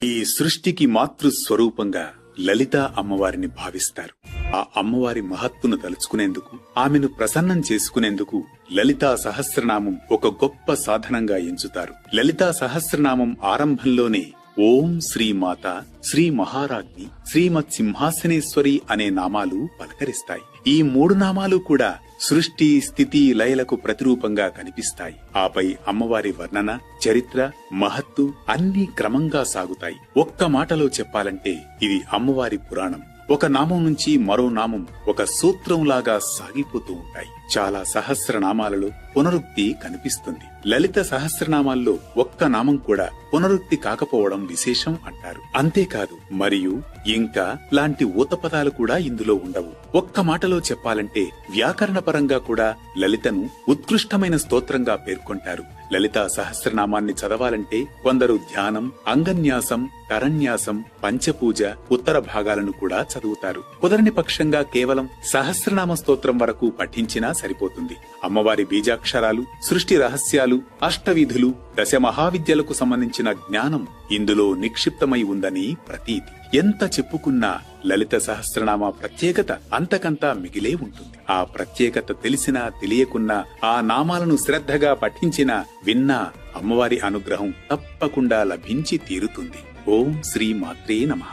ఈ సృష్టికి మాతృస్వరూపంగా లలిత అమ్మవారిని భావిస్తారు. ఆ అమ్మవారి మహత్తును తలుచుకునేందుకు, ఆమెను ప్రసన్నం చేసుకునేందుకు లలితా సహస్రనామం ఒక గొప్ప సాధనంగా ఎంచుతారు. లలితా సహస్రనామం ఆరంభంలోనే ఓం శ్రీమాత, శ్రీ మహారాజ్ఞి, శ్రీమత్ సింహాసనేశ్వరి అనే నామాలు పలకరిస్తాయి. ఈ 3 నామాలు కూడా సృష్టి, స్థితి, లయలకు ప్రతిరూపంగా కనిపిస్తాయి. ఆపై అమ్మవారి వర్ణన, చరిత్ర, మహత్తు అన్నీ క్రమంగా సాగుతాయి. ఒక్క మాటలో చెప్పాలంటే ఇది అమ్మవారి పురాణం. ఒక నామం నుంచి మరో నామం ఒక సూత్రంలాగా సాగిపోతూ ఉంటాయి. చాలా సహస్రనామాలలో పునరుక్తి కనిపిస్తుంది. లలిత సహస్రనామాల్లో ఒక్క నామం కూడా పునరుక్తి కాకపోవడం విశేషం అంటారు. అంతేకాదు మరియు ఇంకా లాంటి ఊతపదాలు కూడా ఇందులో ఉండవు. ఒక్క మాటలో చెప్పాలంటే వ్యాకరణపరంగా కూడా లలితను ఉత్కృష్టమైన స్తోత్రంగా పేర్కొంటారు. లలితా సహస్రనామాన్ని చదవాలంటే కొందరు ధ్యానం, అంగన్యాసం, కరన్యాసం, పంచపూజ, ఉత్తర భాగాలను కూడా చదువుతారు. కుదరని పక్షంగా కేవలం సహస్రనామ స్తోత్రం వరకు పఠించినా సరిపోతుంది. అమ్మవారి బీజాక్షరాలు, సృష్టి రహస్యాలు, అష్టవిధులు, దశమహావిద్యలకు సంబంధించిన జ్ఞానం ఇందులో నిక్షిప్తమై ఉందని ప్రతీతి. ఎంత చెప్పుకున్నా లలిత సహస్రనామ ప్రత్యేకత అంతకంతా మిగిలే ఉంటుంది. ఆ ప్రత్యేకత తెలిసినా తెలియకున్నా, ఆ నామాలను శ్రద్ధగా పఠించినా విన్నా అమ్మవారి అనుగ్రహం తప్పకుండా లభించి తీరుతుంది. ఓం శ్రీ మాత్రే నమః.